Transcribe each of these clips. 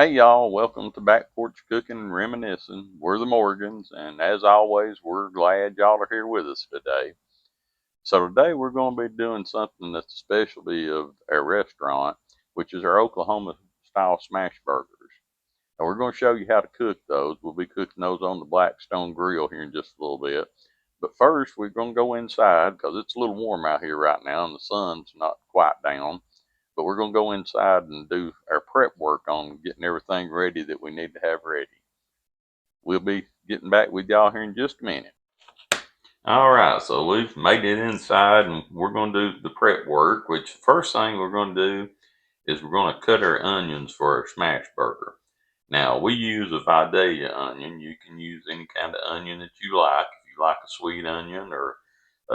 Hey y'all, welcome to Back Porch Cooking and Reminiscing. We're the Morgans, and as always, we're glad y'all are here with us today. So today we're going to be doing something that's a specialty of our restaurant, which is our Oklahoma style smash burgers. And we're going to show you how to cook those. We'll be cooking those on the Blackstone grill here in just a little bit. But first, we're going to go inside because it's a little warm out here right now and the sun's not quite down. But we're going to go inside and do our prep work on getting everything ready that we need to have ready. We'll be getting back with y'all here in just a minute. All right, so we've made it inside and we're going to do the prep work, which the first thing we're going to do is we're going to cut our onions for our smash burger. Now, we use a Vidalia onion. You can use any kind of onion that you like. If you like a sweet onion or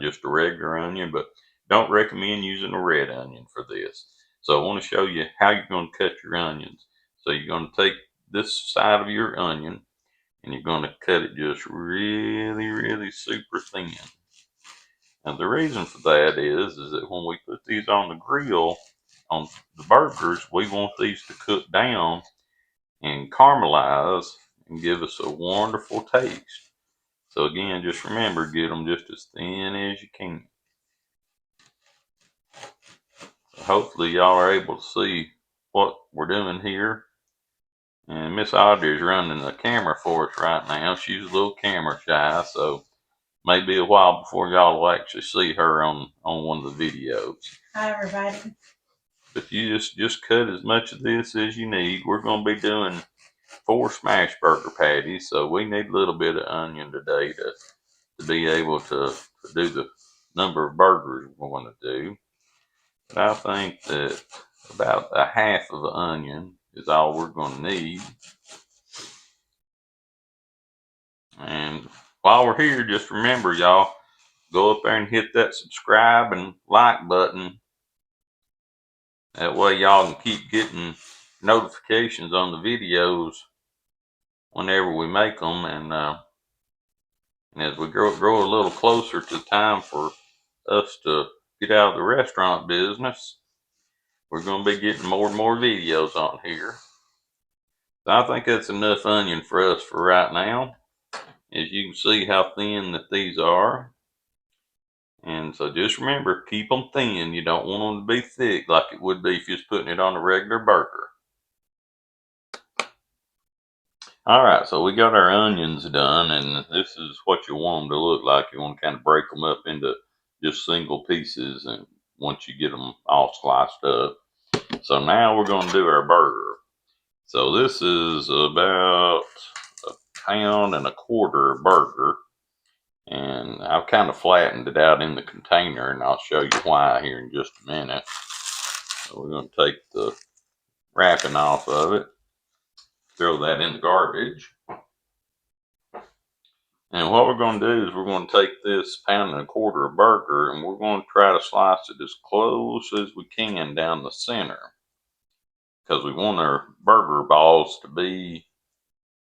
just a regular onion, but don't recommend using a red onion for this. So I want to show you how you're going to cut your onions. So you're going to take this side of your onion and you're going to cut it just really super thin. And the reason for that is that when we put these on the grill, on the burgers, we want these to cook down and caramelize and give us a wonderful taste. So again, just remember, get them just as thin as you can. Hopefully y'all are able to see what we're doing here. And Miss Audrey is running the camera for us right now. She's a little camera shy, so maybe a while before y'all will actually see her on one of the videos. Hi everybody. But you just cut as much of this as you need. We're going to be doing 4 smash burger patties, so we need a little bit of onion today to be able to do the number of burgers we're going to do. But I think that about a half of an onion is all we're going to need. And while we're here, just remember, y'all, go up there and hit that subscribe and like button. That way y'all can keep getting notifications on the videos whenever we make them. And as we grow a little closer to time for us to get out of the restaurant business, we're going to be getting more and more videos on here. So I think that's enough onion for us for right now. As you can see how thin that these are. And so just remember, keep them thin. You don't want them to be thick like it would be if you're just putting it on a regular burger. All right, so we got our onions done, and this is what you want them to look like. You want to kind of break them up into just single pieces, and once you get them all sliced up. So now we're going to do our burger. So this is about 1.25 pounds burger, and I've kind of flattened it out in the container, and I'll show you why here in just a minute. So we're going to take the wrapping off of it, throw that in the garbage. And what we're going to do is we're going to take this 1.25 pound burger and we're going to try to slice it as close as we can down the center, because we want our burger balls to be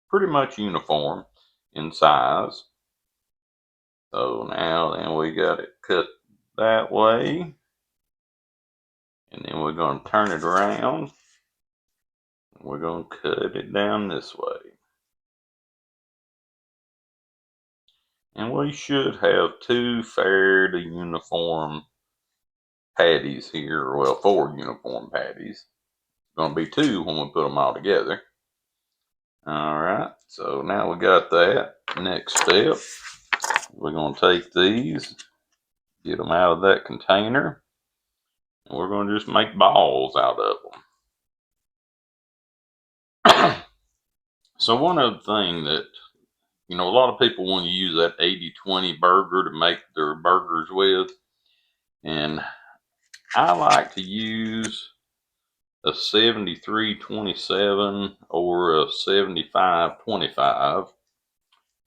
pretty much uniform in size. So now then we got it cut that way, and then we're going to turn it around and we're going to cut it down this way. And we should have 2 fairly uniform patties here. Well, 4 uniform patties. It's going to be 2 when we put them all together. All right, so now we got that. Next step, we're going to take these, get them out of that container, and we're going to just make balls out of them. So one other thing that, a lot of people want to use that 80-20 burger to make their burgers with, and I like to use a 73-27 or a 75-25.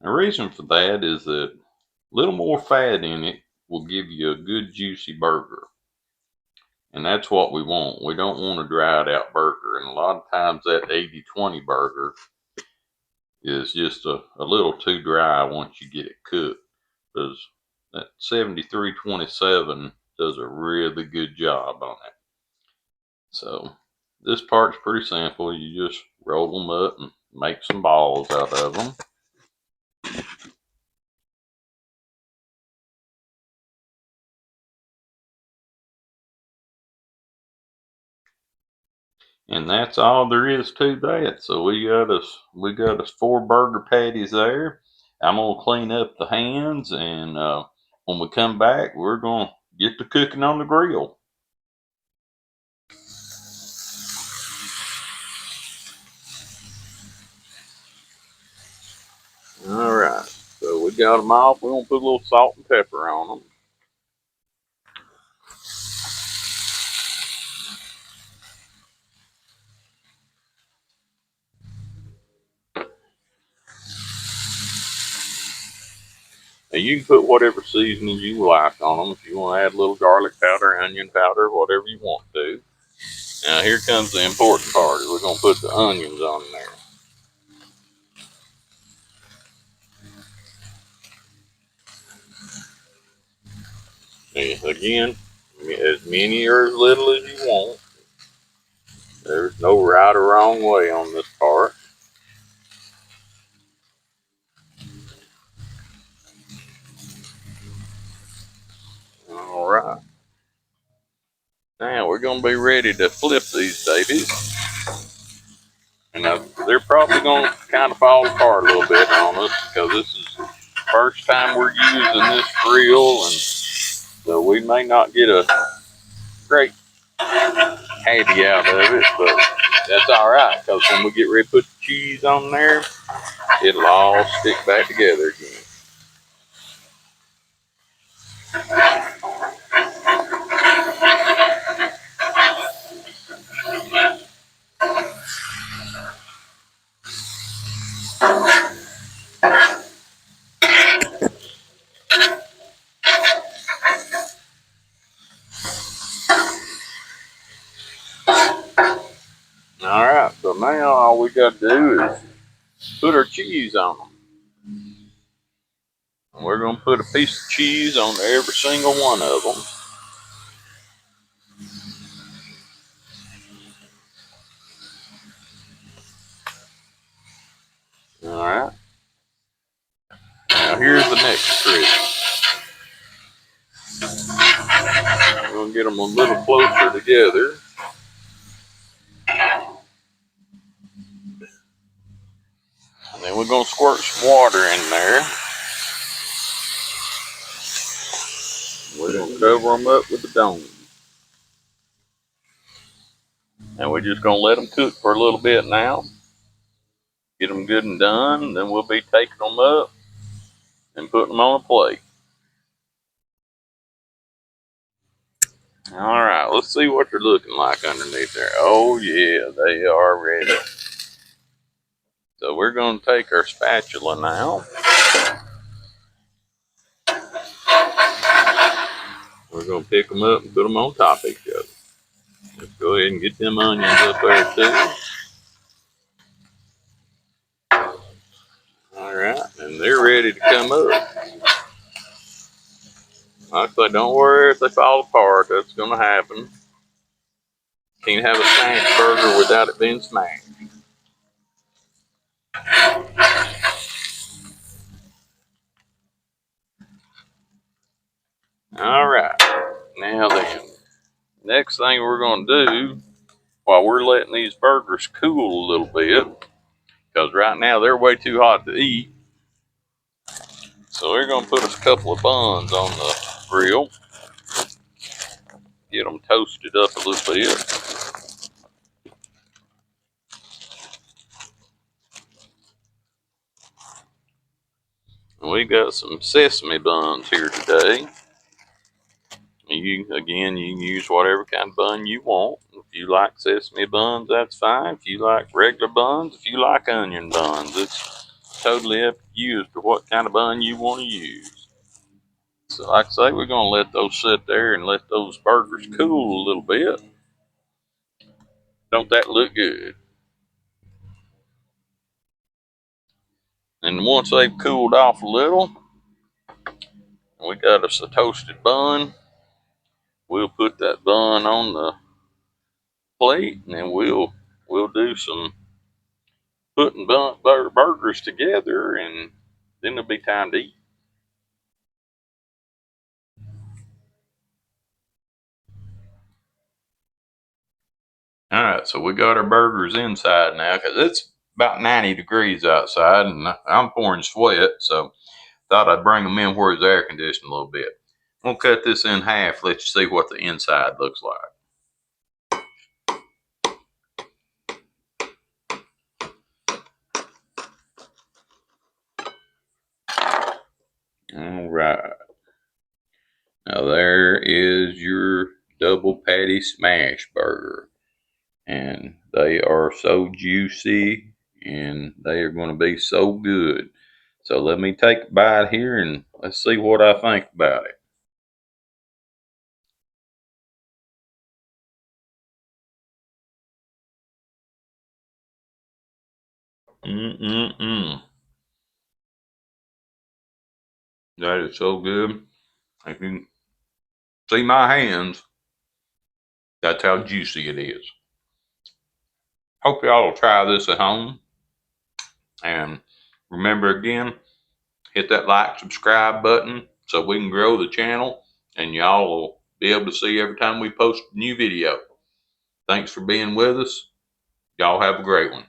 The reason for that is that a little more fat in it will give you a good juicy burger. And that's what we want. We don't want a dried out burger. And a lot of times that 80-20 burger is just a little too dry once you get it cooked. Because that 73-27 does a really good job on it. So this part's pretty simple. You just roll them up and make some balls out of them. And that's all there is to that. So we got us 4 burger patties there. I'm gonna clean up the hands, and when we come back, we're gonna get to cooking on the grill. All right. So we got them off. We're gonna put a little salt and pepper on them. Now you can put whatever seasoning you like on them. If you want to add a little garlic powder, onion powder, whatever you want to. Now here comes the important part. We're gonna put the onions on there. And again, as many or as little as you want. There's no right or wrong way on this part. All right. Now we're gonna be ready to flip these babies. And now they're probably gonna kind of fall apart a little bit on us because this is the first time we're using this grill, and so we may not get a great patty out of it, but that's all right because when we get ready to put the cheese on there, it'll all stick back together again. All right, so now all we got to do is put our cheese on them. And we're going to put a piece of cheese on every single one of them. All right. Now here's the next trick. We're going to get them a little closer together. And then we're going to squirt some water in there. We're going to cover them up with the dome. And we're just going to let them cook for a little bit now. Get them good and done. Then we'll be taking them up and putting them on a plate. All right, let's see what they're looking like underneath there. Oh yeah, they are ready. So we're going to take our spatula now. We're going to pick them up and put them on top of each other. Let's go ahead and get them onions up there too. All right, and they're ready to come up. Like I say, don't worry if they fall apart. That's going to happen. Can't have a smash burger without it being smashed. All right, now then, next thing we're going to do while we're letting these burgers cool a little bit, because right now they're way too hot to eat. So we're going to put a couple of buns on the grill. Get them toasted up a little bit. And we got some sesame buns here today. You can use whatever kind of bun you want. If you like sesame buns, that's fine. If you like regular buns, if you like onion buns, it's totally up to you as to what kind of bun you want to use. So like I say, we're going to let those sit there and let those burgers cool a little bit. Don't that look good? And once they've cooled off a little, we got us a toasted bun. We'll put that bun on the plate, and then we'll do some putting burgers together, and then it'll be time to eat. All right, so we got our burgers inside now because it's about 90 degrees outside, and I'm pouring sweat, so thought I'd bring them in where it's air conditioned a little bit. We'll cut this in half, let you see what the inside looks like. All right. Now there is your double patty smash burger. And they are so juicy and they are going to be so good. So let me take a bite here and let's see what I think about it. Mm-mm-mm. That is so good. If you can see my hands, that's how juicy it is. Hope y'all will try this at home. And remember again, hit that like, subscribe button so we can grow the channel and y'all will be able to see every time we post a new video. Thanks for being with us. Y'all have a great one.